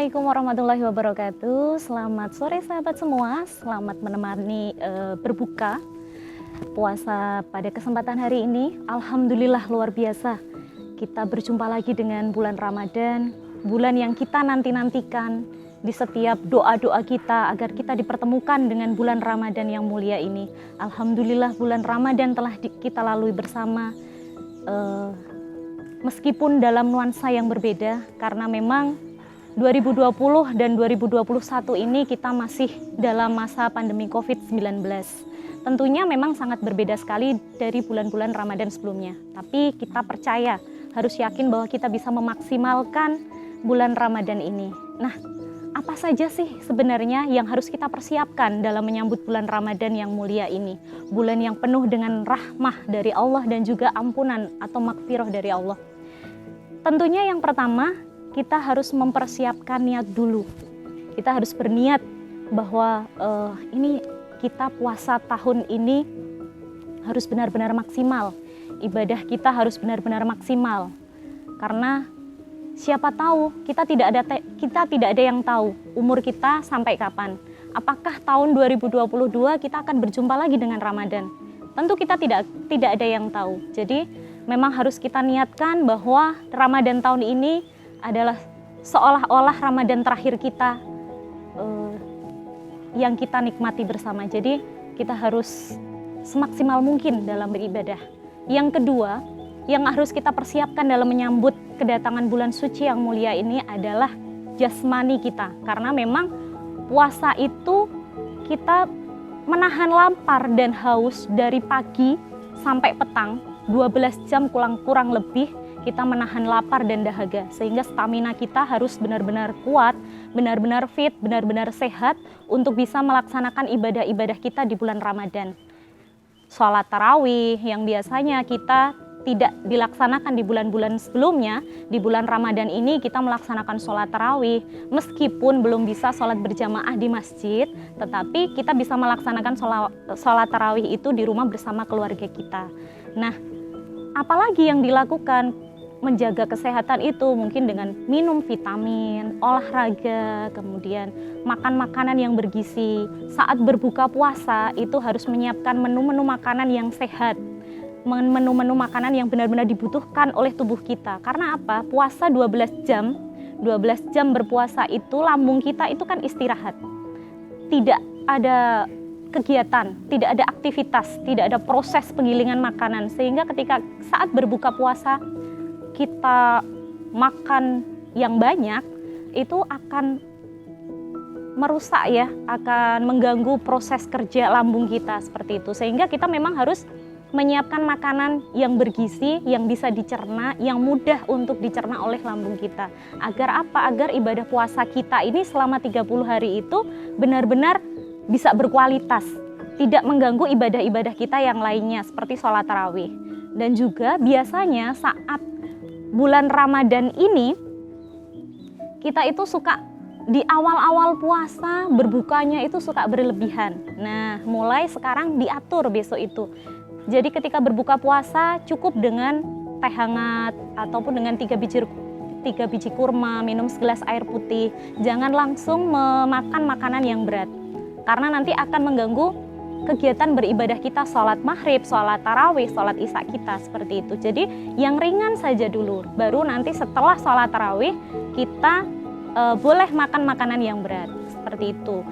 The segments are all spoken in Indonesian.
Assalamualaikum warahmatullahi wabarakatuh. Selamat sore sahabat semua. Selamat menemani berbuka puasa pada kesempatan hari ini. Alhamdulillah luar biasa. Kita berjumpa lagi dengan bulan Ramadan, bulan yang kita nanti-nantikan di setiap doa-doa kita agar kita dipertemukan dengan bulan Ramadan yang mulia ini. Alhamdulillah bulan Ramadan telah kita lalui bersama. Meskipun dalam nuansa yang berbeda, karena memang 2020 dan 2021 ini kita masih dalam masa pandemi COVID-19. Tentunya memang sangat berbeda sekali dari bulan-bulan Ramadan sebelumnya. Tapi kita percaya, harus yakin bahwa kita bisa memaksimalkan bulan Ramadan ini. Nah, apa saja sih sebenarnya yang harus kita persiapkan dalam menyambut bulan Ramadan yang mulia ini? Bulan yang penuh dengan rahmah dari Allah dan juga ampunan atau makfirah dari Allah. Tentunya yang pertama, kita harus mempersiapkan niat dulu. Kita harus berniat bahwa ini kita puasa tahun ini harus benar-benar maksimal. Ibadah kita harus benar-benar maksimal. Karena siapa tahu kita tidak ada yang tahu umur kita sampai kapan. Apakah tahun 2022 kita akan berjumpa lagi dengan Ramadan? Tentu kita tidak ada yang tahu. Jadi memang harus kita niatkan bahwa Ramadan tahun ini adalah seolah-olah Ramadan terakhir kita yang kita nikmati bersama. Jadi kita harus semaksimal mungkin dalam beribadah. Yang kedua, yang harus kita persiapkan dalam menyambut kedatangan bulan suci yang mulia ini adalah jasmani kita. Karena memang puasa itu kita menahan lapar dan haus dari pagi sampai petang, 12 jam kurang lebih kita menahan lapar dan dahaga, sehingga stamina kita harus benar-benar kuat, benar-benar fit, benar-benar sehat untuk bisa melaksanakan ibadah-ibadah kita di bulan Ramadan. Sholat tarawih yang biasanya kita tidak dilaksanakan di bulan-bulan sebelumnya, di bulan Ramadan ini kita melaksanakan sholat tarawih, meskipun belum bisa sholat berjamaah di masjid, tetapi kita bisa melaksanakan sholat tarawih itu di rumah bersama keluarga kita. Nah, apalagi yang dilakukan menjaga kesehatan itu mungkin dengan minum vitamin, olahraga, kemudian makan makanan yang bergizi. Saat berbuka puasa itu harus menyiapkan menu-menu makanan yang sehat, menu-menu makanan yang benar-benar dibutuhkan oleh tubuh kita. Karena apa? Puasa 12 jam berpuasa itu lambung kita itu kan istirahat. Tidak ada kegiatan, tidak ada aktivitas, tidak ada proses penggilingan makanan, sehingga ketika saat berbuka puasa kita makan yang banyak itu akan merusak ya, akan mengganggu proses kerja lambung kita seperti itu. Sehingga kita memang harus menyiapkan makanan yang bergizi, yang bisa dicerna, yang mudah untuk dicerna oleh lambung kita. Agar apa? Agar ibadah puasa kita ini selama 30 hari itu benar-benar bisa berkualitas, tidak mengganggu ibadah-ibadah kita yang lainnya seperti sholat tarawih. Dan juga biasanya saat bulan Ramadan ini kita itu suka di awal-awal puasa berbukanya itu suka berlebihan. Nah, mulai sekarang diatur besok itu. Jadi ketika berbuka puasa cukup dengan teh hangat ataupun dengan 3 biji kurma, minum segelas air putih. Jangan langsung memakan makanan yang berat, karena nanti akan mengganggu kegiatan beribadah kita, sholat maghrib, sholat tarawih, sholat isya kita seperti itu. Jadi yang ringan saja dulu, baru nanti setelah sholat tarawih kita boleh makan makanan yang berat seperti itu.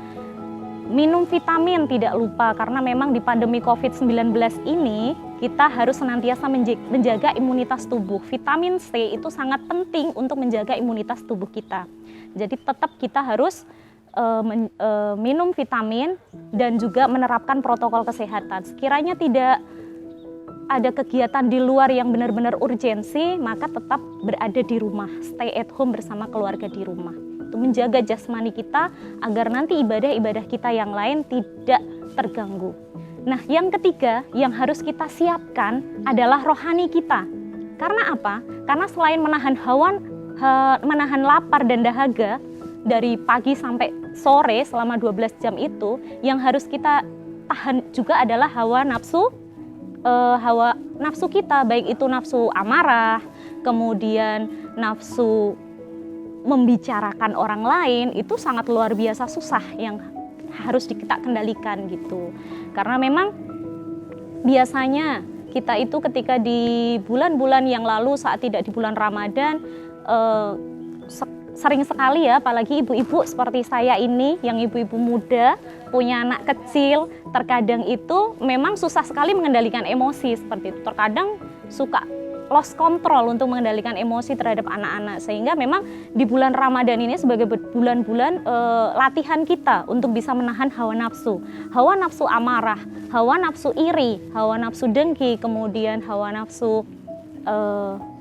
Minum vitamin tidak lupa, karena memang di pandemi COVID-19 ini kita harus senantiasa menjaga imunitas tubuh. Vitamin C itu sangat penting untuk menjaga imunitas tubuh kita. Jadi tetap kita harus minum vitamin dan juga menerapkan protokol kesehatan. Sekiranya tidak ada kegiatan di luar yang benar-benar urgensi, maka tetap berada di rumah, stay at home bersama keluarga di rumah. Itu menjaga jasmani kita agar nanti ibadah-ibadah kita yang lain tidak terganggu. Nah, yang ketiga yang harus kita siapkan adalah rohani kita. Karena apa? Karena selain menahan lapar dan dahaga dari pagi sampai sore selama 12 jam itu, yang harus kita tahan juga adalah hawa nafsu kita, baik itu nafsu amarah, kemudian nafsu membicarakan orang lain itu sangat luar biasa susah yang harus kita kendalikan gitu. Karena memang biasanya kita itu ketika di bulan-bulan yang lalu saat tidak di bulan Ramadan sering sekali ya, apalagi ibu-ibu seperti saya ini yang ibu-ibu muda punya anak kecil, terkadang itu memang susah sekali mengendalikan emosi seperti itu. Terkadang suka lost control untuk mengendalikan emosi terhadap anak-anak, sehingga memang di bulan Ramadan ini sebagai bulan-bulan latihan kita untuk bisa menahan hawa nafsu amarah, hawa nafsu iri, hawa nafsu dengki, kemudian hawa nafsu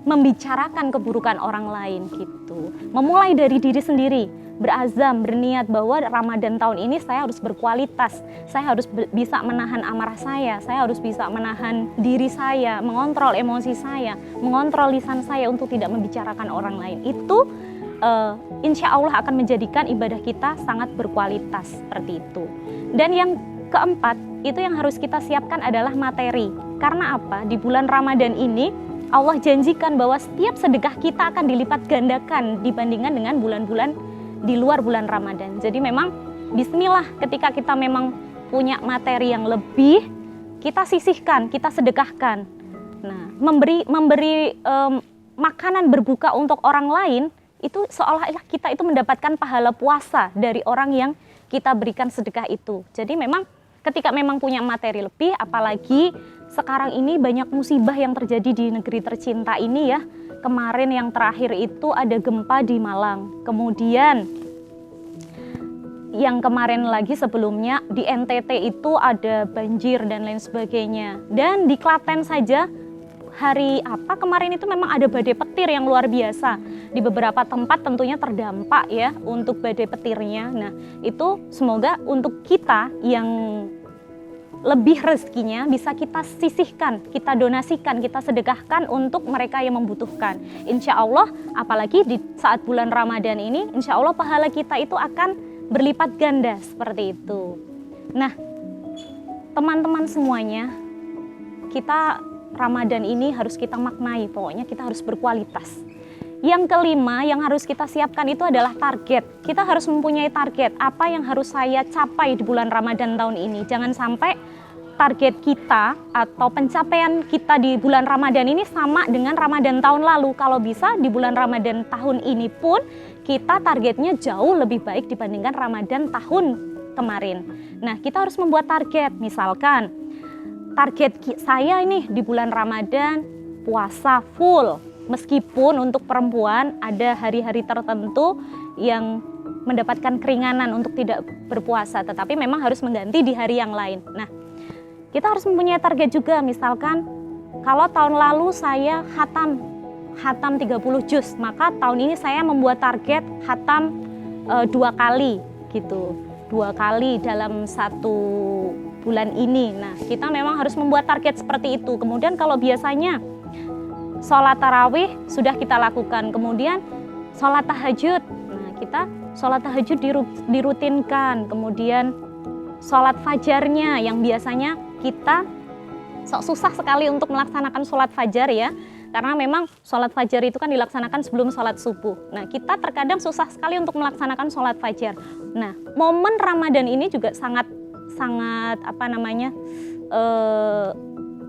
membicarakan keburukan orang lain gitu. Memulai dari diri sendiri, berazam, berniat bahwa Ramadan tahun ini saya harus berkualitas, saya harus bisa menahan amarah saya harus bisa menahan diri saya, mengontrol emosi saya, mengontrol lisan saya untuk tidak membicarakan orang lain. Itu insya Allah akan menjadikan ibadah kita sangat berkualitas seperti itu. Dan yang keempat, itu yang harus kita siapkan adalah materi. Karena apa? Di bulan Ramadan ini Allah janjikan bahwa setiap sedekah kita akan dilipat gandakan dibandingkan dengan bulan-bulan di luar bulan Ramadan. Jadi memang bismillah, ketika kita memang punya materi yang lebih, kita sisihkan, kita sedekahkan. Nah, memberi makanan berbuka untuk orang lain, itu seolah-olah kita itu mendapatkan pahala puasa dari orang yang kita berikan sedekah itu. Jadi memang ketika memang punya materi lebih, apalagi sekarang ini banyak musibah yang terjadi di negeri tercinta ini ya. Kemarin yang terakhir itu ada gempa di Malang. Kemudian yang kemarin lagi sebelumnya di NTT itu ada banjir dan lain sebagainya. Dan di Klaten saja hari kemarin itu memang ada badai petir yang luar biasa. Di beberapa tempat tentunya terdampak ya untuk badai petirnya. Nah, itu semoga untuk kita yang lebih rezekinya bisa kita sisihkan, kita donasikan, kita sedekahkan untuk mereka yang membutuhkan. Insya Allah, apalagi di saat bulan Ramadan ini, insya Allah pahala kita itu akan berlipat ganda seperti itu. Nah, teman-teman semuanya, kita Ramadan ini harus kita maknai, pokoknya kita harus berkualitas. Yang kelima yang harus kita siapkan itu adalah target. Kita harus mempunyai target, apa yang harus saya capai di bulan Ramadan tahun ini. Jangan sampai target kita atau pencapaian kita di bulan Ramadan ini sama dengan Ramadan tahun lalu. Kalau bisa di bulan Ramadan tahun ini pun kita targetnya jauh lebih baik dibandingkan Ramadan tahun kemarin. Nah, kita harus membuat target. Misalkan target saya ini di bulan Ramadan puasa full. Meskipun untuk perempuan ada hari-hari tertentu yang mendapatkan keringanan untuk tidak berpuasa, tetapi memang harus mengganti di hari yang lain. Nah, kita harus mempunyai target juga. Misalkan kalau tahun lalu saya khatam 30 juz, maka tahun ini saya membuat target khatam 2 kali gitu. 2 kali dalam 1 bulan ini. Nah, kita memang harus membuat target seperti itu. Kemudian kalau biasanya sholat tarawih sudah kita lakukan, kemudian sholat tahajud. Nah, kita sholat tahajud dirutinkan, kemudian sholat fajarnya yang biasanya kita susah sekali untuk melaksanakan sholat fajar ya, karena memang sholat fajar itu kan dilaksanakan sebelum sholat subuh. Nah, kita terkadang susah sekali untuk melaksanakan sholat fajar. Nah, momen Ramadan ini juga sangat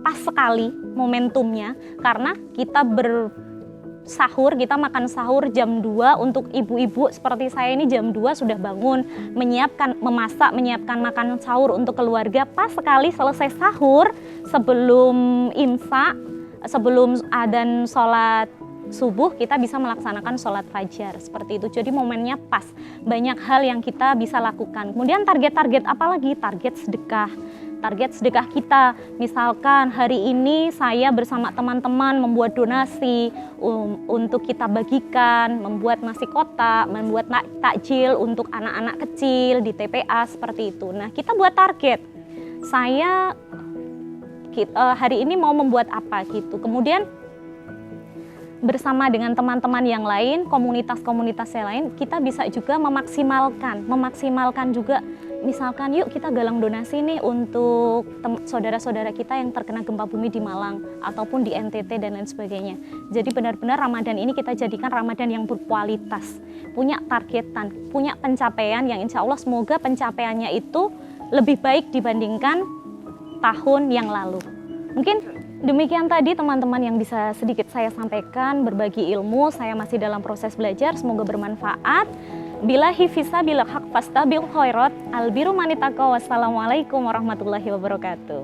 pas sekali momentumnya, karena kita bersahur, kita makan sahur jam 2. Untuk ibu-ibu seperti saya ini jam 2 sudah bangun, menyiapkan makanan sahur untuk keluarga. Pas sekali selesai sahur, sebelum imsak, sebelum adzan sholat subuh, kita bisa melaksanakan sholat fajar seperti itu. Jadi momennya pas, banyak hal yang kita bisa lakukan. Kemudian target-target apa lagi? Target sedekah. Target sedekah kita, misalkan hari ini saya bersama teman-teman membuat donasi untuk kita bagikan, membuat nasi kotak, membuat takjil untuk anak-anak kecil di TPA seperti itu. Nah, kita buat target, saya hari ini mau membuat apa gitu. Kemudian bersama dengan teman-teman yang lain, komunitas-komunitas yang lain, kita bisa juga memaksimalkan juga misalkan yuk kita galang donasi nih untuk saudara-saudara kita yang terkena gempa bumi di Malang ataupun di NTT dan lain sebagainya. Jadi benar-benar Ramadan ini kita jadikan Ramadan yang berkualitas, punya targetan, punya pencapaian yang insya Allah semoga pencapaiannya itu lebih baik dibandingkan tahun yang lalu. Mungkin demikian tadi teman-teman yang bisa sedikit saya sampaikan, berbagi ilmu, saya masih dalam proses belajar, semoga bermanfaat. Billahi fisabilil haq fastabil khairat, albiru manitaqwa. Wassalamualaikum warahmatullahi wabarakatuh.